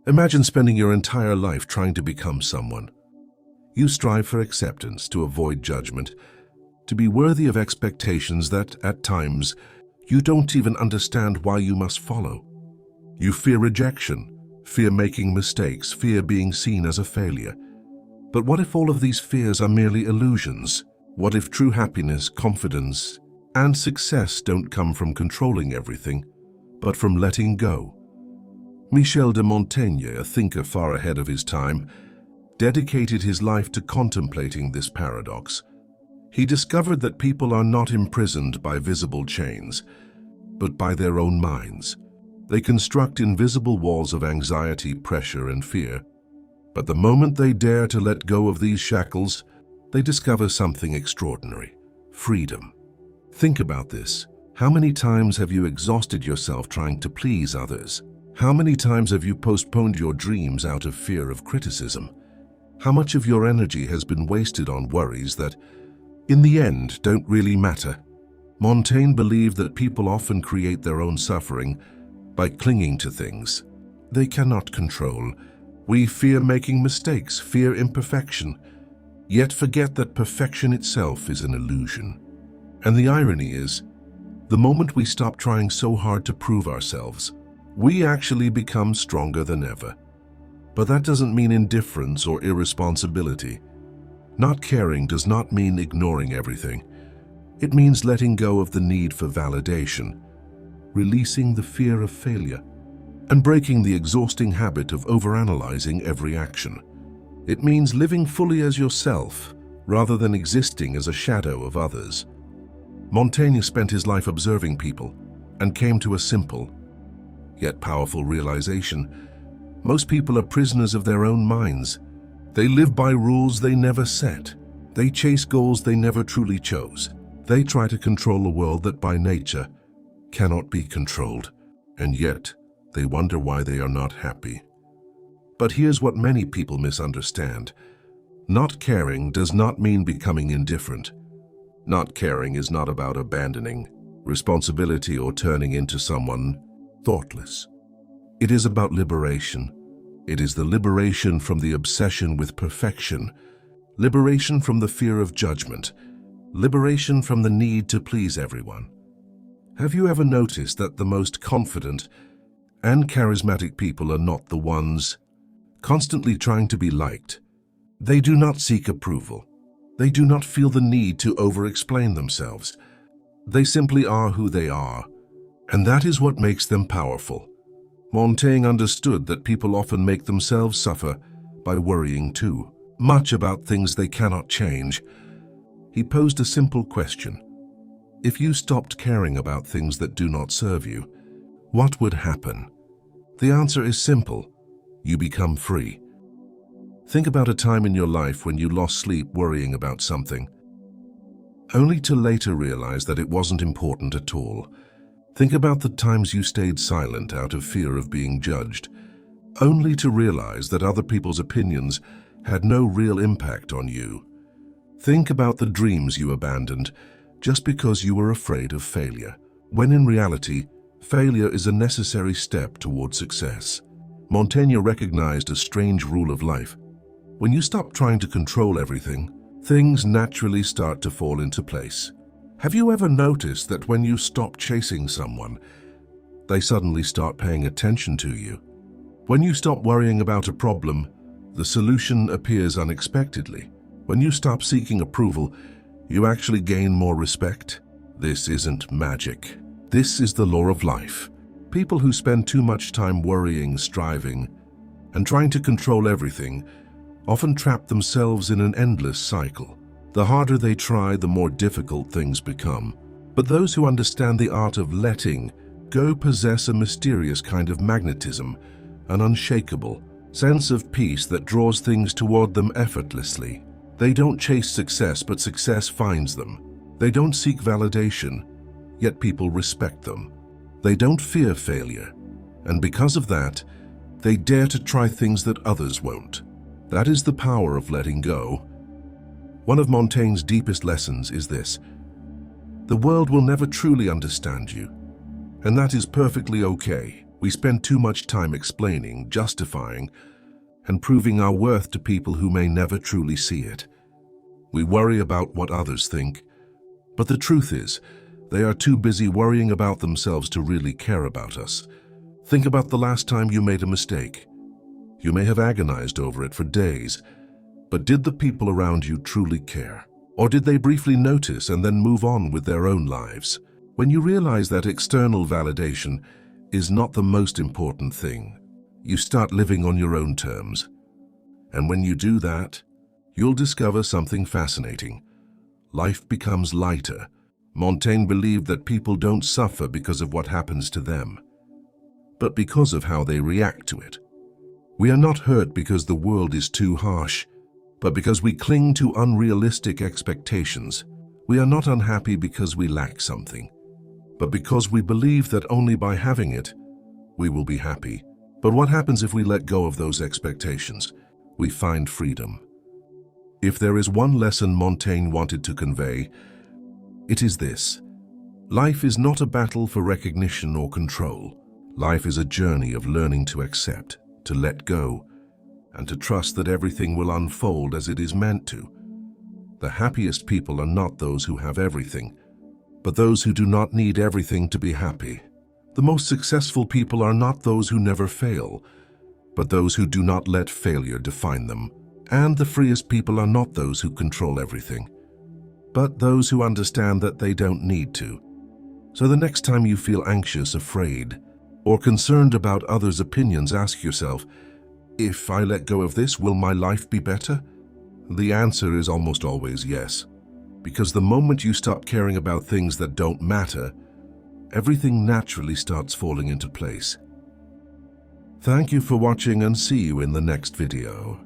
Imagine spending your entire life trying to become someone. You strive for acceptance, to avoid judgment, to be worthy of expectations that, at times, you don't even understand why you must follow. You fear rejection, fear making mistakes, fear being seen as a failure. But what if all of these fears are merely illusions? What if true happiness, confidence, and success don't come from controlling everything, but from letting go? Michel de Montaigne, a thinker far ahead of his time, dedicated his life to contemplating this paradox. He discovered that people are not imprisoned by visible chains, but by their own minds. They construct invisible walls of anxiety, pressure, and fear. But the moment they dare to let go of these shackles, they discover something extraordinary: freedom. Think about this. How many times have you exhausted yourself trying to please others? How many times have you postponed your dreams out of fear of criticism? How much of your energy has been wasted on worries that, in the end, don't really matter? Montaigne believed that people often create their own suffering by clinging to things they cannot control. We fear making mistakes, fear imperfection, yet forget that perfection itself is an illusion. And the irony is, the moment we stop trying so hard to prove ourselves, we actually become stronger than ever. But that doesn't mean indifference or irresponsibility. Not caring does not mean ignoring everything. It means letting go of the need for validation, releasing the fear of failure, and breaking the exhausting habit of overanalyzing every action. It means living fully as yourself, rather than existing as a shadow of others. Montaigne spent his life observing people and came to a simple, yet powerful realization. Most people are prisoners of their own minds. They live by rules they never set. They chase goals they never truly chose. They try to control a world that by nature cannot be controlled, and yet they wonder why they are not happy. But here's what many people misunderstand. Not caring does not mean becoming indifferent. Not caring is not about abandoning responsibility or turning into someone thoughtless. It is about liberation. It is the liberation from the obsession with perfection, liberation from the fear of judgment, liberation from the need to please everyone. Have you ever noticed that the most confident and charismatic people are not the ones constantly trying to be liked? They do not seek approval. They do not feel the need to over-explain themselves. They simply are who they are, and that is what makes them powerful. Montaigne understood that people often make themselves suffer by worrying too much about things they cannot change. He posed a simple question. If you stopped caring about things that do not serve you, what would happen? The answer is simple. You become free. Think about a time in your life when you lost sleep worrying about something, only to later realize that it wasn't important at all. Think about the times you stayed silent out of fear of being judged, only to realize that other people's opinions had no real impact on you. Think about the dreams you abandoned just because you were afraid of failure, when in reality, failure is a necessary step toward success. Montaigne recognized a strange rule of life. When you stop trying to control everything, things naturally start to fall into place. Have you ever noticed that when you stop chasing someone, they suddenly start paying attention to you? When you stop worrying about a problem, the solution appears unexpectedly. When you stop seeking approval, you actually gain more respect. This isn't magic. This is the law of life. People who spend too much time worrying, striving, and trying to control everything often trap themselves in an endless cycle. The harder they try, the more difficult things become. But those who understand the art of letting go possess a mysterious kind of magnetism, an unshakable sense of peace that draws things toward them effortlessly. They don't chase success, but success finds them. They don't seek validation, yet people respect them. They don't fear failure, and because of that, they dare to try things that others won't. That is the power of letting go. One of Montaigne's deepest lessons is this: the world will never truly understand you, and that is perfectly okay. We spend too much time explaining, justifying, and proving our worth to people who may never truly see it. We worry about what others think, but the truth is, they are too busy worrying about themselves to really care about us. Think about the last time you made a mistake. You may have agonized over it for days, but did the people around you truly care? Or did they briefly notice and then move on with their own lives? When you realize that external validation is not the most important thing, you start living on your own terms. And when you do that, you'll discover something fascinating. Life becomes lighter. Montaigne believed that people don't suffer because of what happens to them, but because of how they react to it. We are not hurt because the world is too harsh, but because we cling to unrealistic expectations. We are not unhappy because we lack something, but because we believe that only by having it, we will be happy. But what happens if we let go of those expectations? We find freedom. If there is one lesson Montaigne wanted to convey, it is this: life is not a battle for recognition or control. Life is a journey of learning to accept, to let go, and to trust that everything will unfold as it is meant to. The happiest people are not those who have everything, but those who do not need everything to be happy. The most successful people are not those who never fail, but those who do not let failure define them. And the freest people are not those who control everything, but those who understand that they don't need to. So the next time you feel anxious, afraid, or concerned about others' opinions, ask yourself, if I let go of this, will my life be better? The answer is almost always yes, because the moment you stop caring about things that don't matter, everything naturally starts falling into place. Thank you for watching, and see you in the next video.